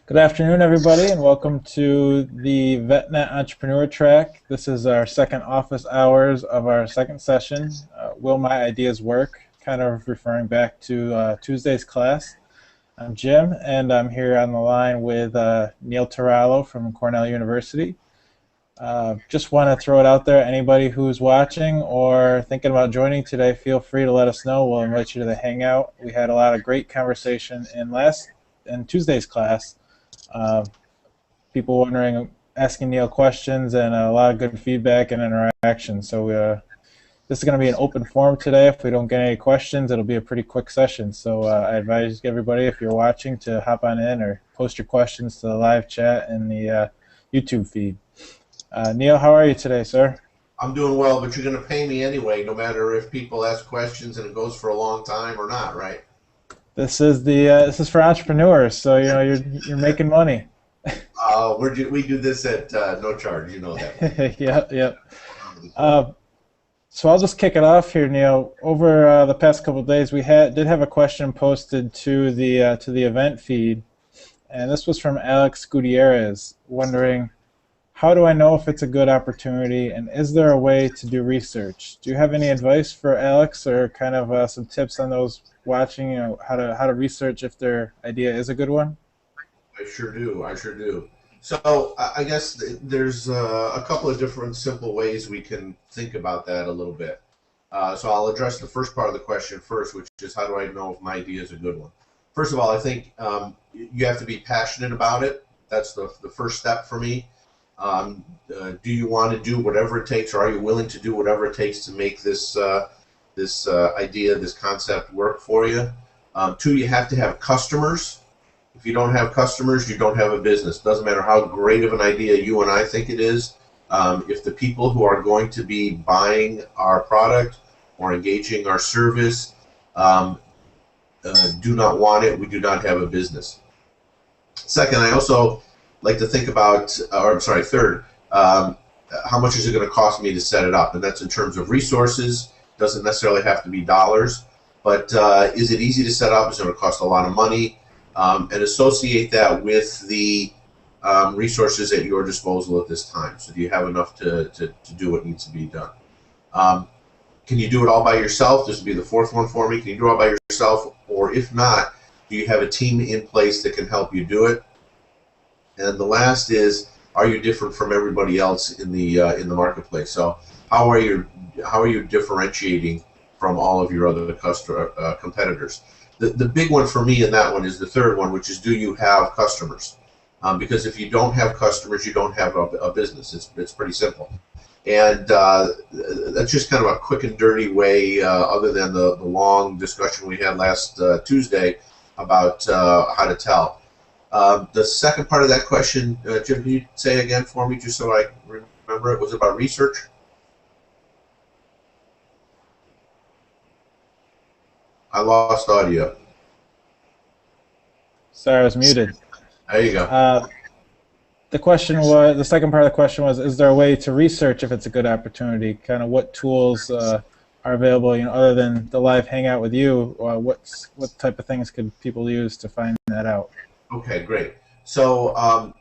Good afternoon, everybody, and welcome to the VetNet Entrepreneur Track. This is our second office hours of our second session, Will My Ideas Work, kind of referring back to Tuesday's class. I'm Jim, and I'm here on the line with Neil Tarallo from Cornell University. Just want to throw it out there, anybody who's watching or thinking about joining today, feel free to let us know. We'll invite you to the Hangout. We had a lot of great conversation in Tuesday's class. People wondering, asking Neil questions, and a lot of good feedback and interaction. So this is going to be an open forum today. If we don't get any questions, it'll be a pretty quick session. So I advise everybody, if you're watching, to hop on in or post your questions to the live chat in the YouTube feed. Neil, how are you today, sir? I'm doing well, but you're going to pay me anyway, no matter if people ask questions and it goes for a long time or not, right? This is for entrepreneurs, so you're making money. We do this at no charge, you know that. Yep. So I'll just kick it off here, Neil. Over the past couple of days, we did have a question posted to the event feed, and this was from Alex Gutierrez, wondering, how do I know if it's a good opportunity, and is there a way to do research? Do you have any advice for Alex, or kind of some tips on those watching, how to research if their idea is a good one? I sure do. So I guess there's a couple of different simple ways we can think about that a little bit. So I'll address the first part of the question first, which is, how do I know if my idea is a good one? First of all, I think you have to be passionate about it. That's the first step for me. Do you want to do whatever it takes, or are you willing to do whatever it takes to make this idea, this concept work for you? Two, you have to have customers. If you don't have customers, you don't have a business. Doesn't matter how great of an idea you and I think it is. If the people who are going to be buying our product or engaging our service do not want it, we do not have a business. Second, I also like to think about, third, how much is it going to cost me to set it up? And that's in terms of resources. Doesn't necessarily have to be dollars, but is it easy to set up? Is it going to cost a lot of money? And associate that with the resources at your disposal at this time. So do you have enough to do what needs to be done? Can you do it all by yourself? This would be the fourth one for me. Can you do it all by yourself? Or if not, do you have a team in place that can help you do it? And the last is, are you different from everybody else in the marketplace? So how are you differentiating from all of your other competitors? The big one for me in that one is the third one, which is, do you have customers? Because if you don't have customers, you don't have a business. It's pretty simple. And that's just kind of a quick and dirty way, other than the long discussion we had last Tuesday about how to tell. The second part of that question, Jim, can you say again for me, just so I remember it? Was it about research? I lost audio. Sorry, I was muted. There you go. The second part of the question was, is there a way to research if it's a good opportunity? Kind of what tools are available, other than the live hangout with you? What type of things could people use to find that out? Okay, great. So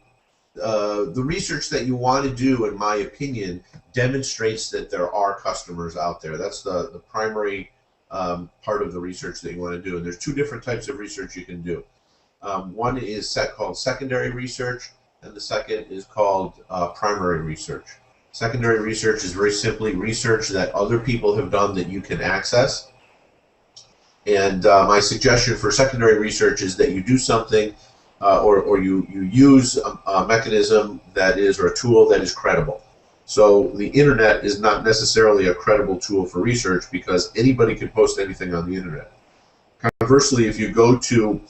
the research that you want to do, in my opinion, demonstrates that there are customers out there. That's the primary part of the research that you want to do. And there's two different types of research you can do. One is called secondary research, and the second is called primary research. Secondary research is very simply research that other people have done that you can access. And my suggestion for secondary research is that you do something or you use a mechanism that is, or a tool that is credible. So the internet is not necessarily a credible tool for research, because anybody can post anything on the internet. Conversely, if you go to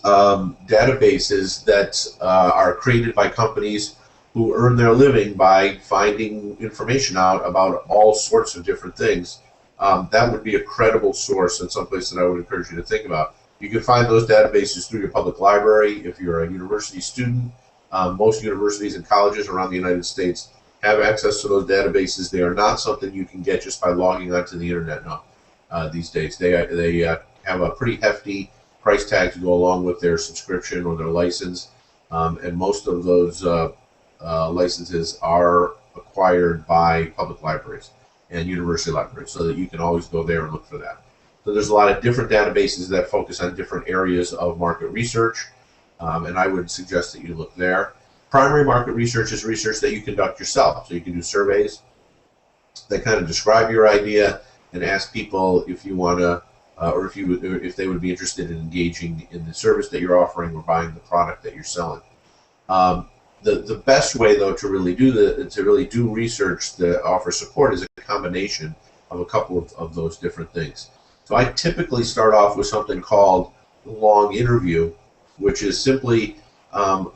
databases that are created by companies who earn their living by finding information out about all sorts of different things, that would be a credible source and someplace that I would encourage you to think about. You can find those databases through your public library. If you're a university student, most universities and colleges around the United States have access to those databases. They are not something you can get just by logging onto the internet now. These days, they have a pretty hefty price tag to go along with their subscription or their license. and most of those licenses are acquired by public libraries and university libraries, so that you can always go there and look for that. So there's a lot of different databases that focus on different areas of market research, and I would suggest that you look there. Primary market research is research that you conduct yourself, so you can do surveys that kind of describe your idea and ask people if you want to, or if they would be interested in engaging in the service that you're offering or buying the product that you're selling. The best way, though, to really do research that offers support is a combination of a couple of those different things. So I typically start off with something called long interview, which is simply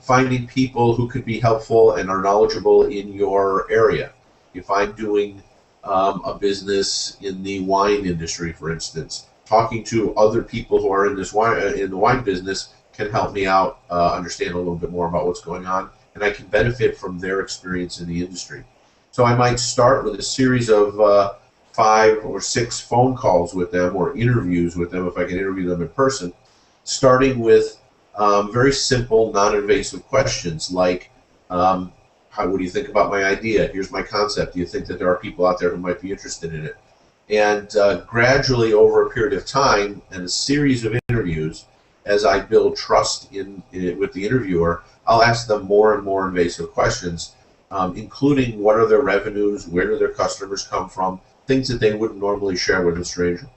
finding people who could be helpful and are knowledgeable in your area. If I'm doing a business in the wine industry, for instance, talking to other people who are in the wine business can help me out understand a little bit more about what's going on, and I can benefit from their experience in the industry. So I might start with a series of 5 or 6 phone calls with them, or interviews with them if I can interview them in person, starting with very simple, non-invasive questions like, what do you think about my idea? Here's my concept. Do you think that there are people out there who might be interested in it? And gradually, over a period of time and a series of interviews, as I build trust with the interviewer, I'll ask them more and more invasive questions, including what are their revenues, where do their customers come from, things that they wouldn't normally share with a stranger.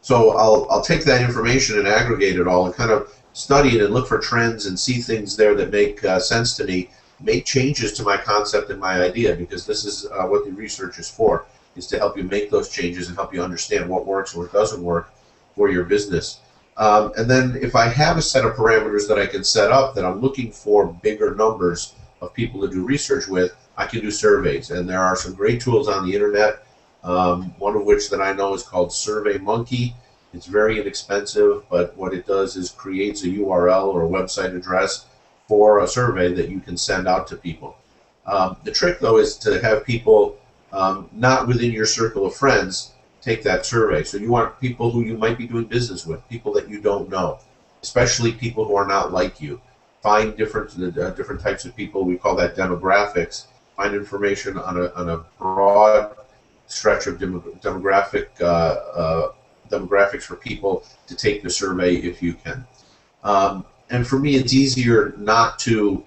So I'll take that information and aggregate it all and kind of study it and look for trends and see things there that make sense to me, make changes to my concept and my idea, because this is what the research is for, is to help you make those changes and help you understand what works and what doesn't work for your business. And then if I have a set of parameters that I can set up that I'm looking for bigger numbers of people to do research with, I can do surveys. And there are some great tools on the internet, one of which that I know is called SurveyMonkey. It's very inexpensive, but what it does is creates a URL or a website address for a survey that you can send out to people. The trick, though, is to have people not within your circle of friends take that survey. So you want people who you might be doing business with, people that you don't know, especially people who are not like you. Find different types of people. We call that demographics. Find information on a broad stretch of demographics for people to take the survey if you can. And for me, it's easier not to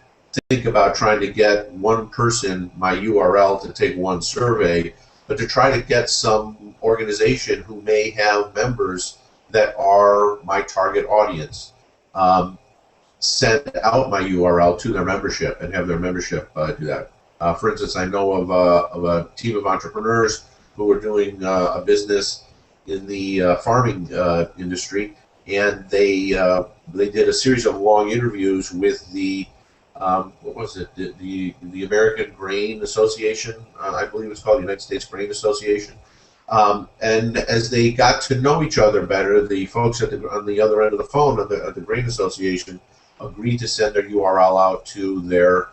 think about trying to get one person, my URL, to take one survey, but to try to get some organization who may have members that are my target audience. Send out my URL to their membership and have their membership do that. For instance, I know of a team of entrepreneurs who are doing a business in the farming industry, and they did a series of long interviews with the what was it? The American Grain Association, I believe it's called, the United States Grain Association. And as they got to know each other better, the folks on the other end of the phone of the Grain Association agreed to send their URL out to their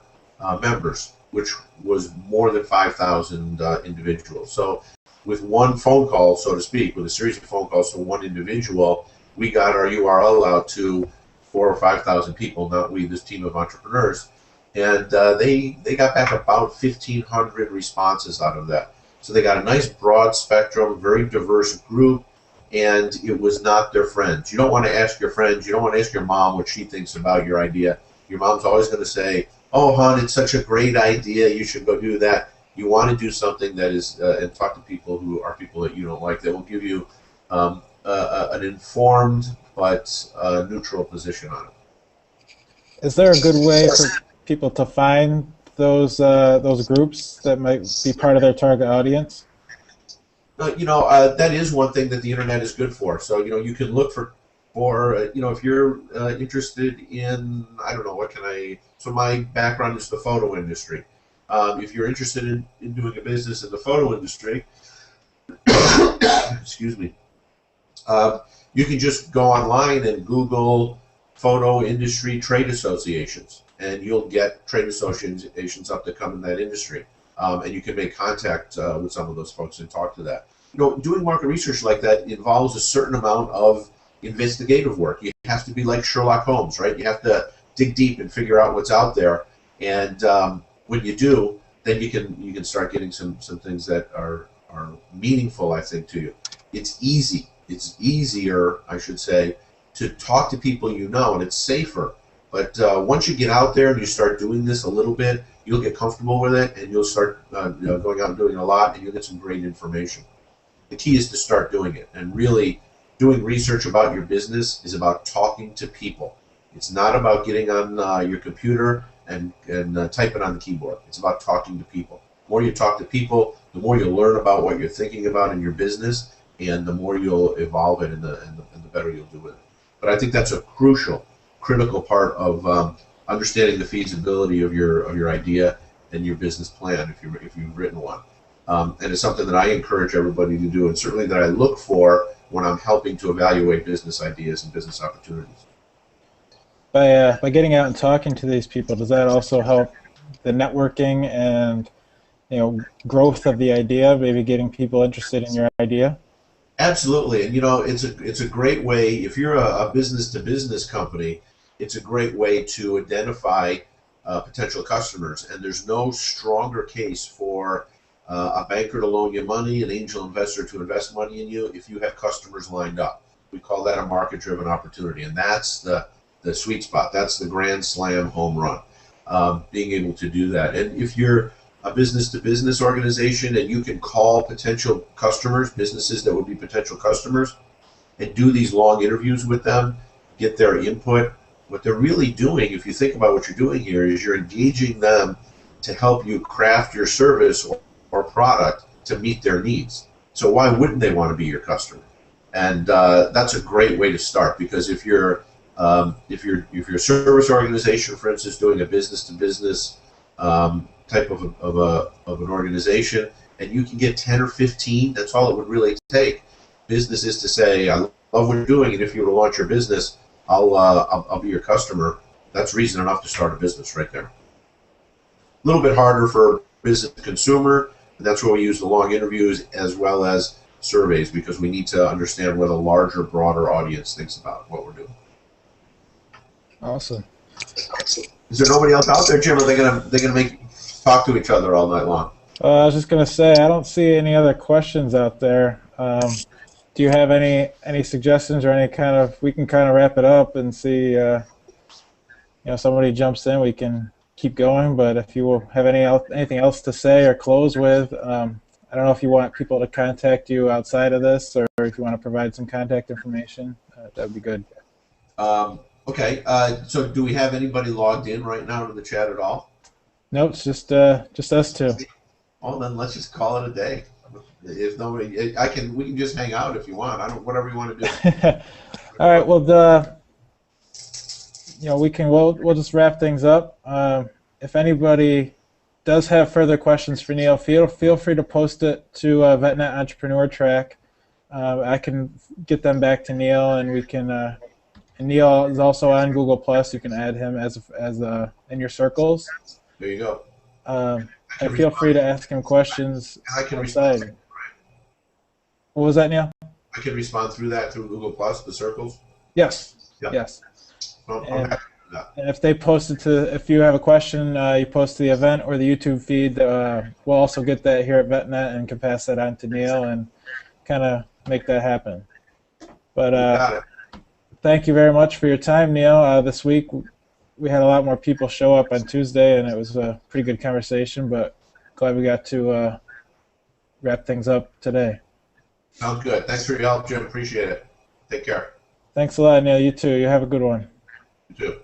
members, which was more than 5,000 individuals. So with one phone call, so to speak, with a series of phone calls to one individual, we got our URL out to 4,000 or 5,000 people, not we, this team of entrepreneurs. And they got back about 1,500 responses out of that. So they got a nice broad spectrum, very diverse group, and it was not their friends. You don't want to ask your friends, you don't want to ask your mom what she thinks about your idea. Your mom's always going to say, oh, hon, it's such a great idea, you should go do that. You want to do something that is, and talk to people who are people that you don't like, that will give you an informed but neutral position on it. Is there a good way for people to find those groups that might be part of their target audience? That is one thing that the internet is good for. So, you can look for if you're interested in, I don't know, so my background is the photo industry. If you're interested in doing a business in the photo industry, excuse me, you can just go online and Google photo industry trade associations, and you'll get trade associations up that come in that industry. And you can make contact with some of those folks and talk to that. Doing market research like that involves a certain amount of investigative work. You have to be like Sherlock Holmes, right? You have to dig deep and figure out what's out there. And when you do, then you can start getting some things that are meaningful, I think, to you. It's easy. It's easier, I should say, to talk to people you know, and it's safer. But once you get out there and you start doing this a little bit, you'll get comfortable with it, and you'll start going out and doing it a lot, and you'll get some great information. The key is to start doing it, and really doing research about your business is about talking to people. It's not about getting on your computer and typing on the keyboard. It's about talking to people. The more you talk to people, the more you'll learn about what you're thinking about in your business, and the more you'll evolve it, and the better you'll do with it. But I think that's a critical part of understanding the feasibility of your idea and your business plan if you've written one. And it's something that I encourage everybody to do, and certainly that I look for when I'm helping to evaluate business ideas and business opportunities. By getting out and talking to these people, does that also help the networking and growth of the idea, maybe getting people interested in your idea? Absolutely, and it's a great way, if you're a business-to-business company, it's a great way to identify potential customers, and there's no stronger case for a banker to loan you money, an angel investor to invest money in you, if you have customers lined up. We call that a market-driven opportunity, and that's the sweet spot. That's the grand slam home run, being able to do that. And if you're a business-to-business organization and you can call potential customers, businesses that would be potential customers, and do these long interviews with them, get their input, what they're really doing, if you think about what you're doing here, is you're engaging them to help you craft your service or product to meet their needs. So why wouldn't they want to be your customer? And that's a great way to start, because if you're a service organization, for instance, doing a business-to-business type of an organization, and you can get 10 or 15, that's all it would really take. Business is to say, I love what you're doing, and if you were to launch your business, I'll be your customer. That's reason enough to start a business right there. A little bit harder for business to consumer, and that's where we use the long interviews as well as surveys, because we need to understand what a larger, broader audience thinks about what we're doing. Awesome. Is there nobody else out there, Jim? Or are they gonna talk to each other all night long? I was just gonna say, I don't see any other questions out there. Do you have any suggestions or any kind of? We can kind of wrap it up and see. Somebody jumps in, we can keep going. But if you will have anything else to say or close with, I don't know if you want people to contact you outside of this, or if you want to provide some contact information. That would be good. Okay. So do we have anybody logged in right now to the chat at all? No, it's just us two. Well, then let's just call it a day. If nobody, we can just hang out if you want. Whatever you want to do. All right. Well, we'll just wrap things up. If anybody does have further questions for Neil, feel free to post it to VetNet Entrepreneur Track. I can get them back to Neil, and we can. And Neil is also on Google Plus. You can add him as in your circles. There you go. And feel free to ask him questions. I can respond. What was that, Neil? I can respond through that through Google Plus, the circles. Yes. Yep. Yes. Well, I'm happy to do that. And if they post it if you have a question, you post to the event or the YouTube feed. We'll also get that here at VetNet and can pass that on to Neil and kind of make that happen. But thank you very much for your time, Neil. This week we had a lot more people show up on Tuesday, and it was a pretty good conversation, but glad we got to wrap things up today. Sounds good. Thanks for your help, Jim. Appreciate it. Take care. Thanks a lot, Neil. You too. You have a good one. You too.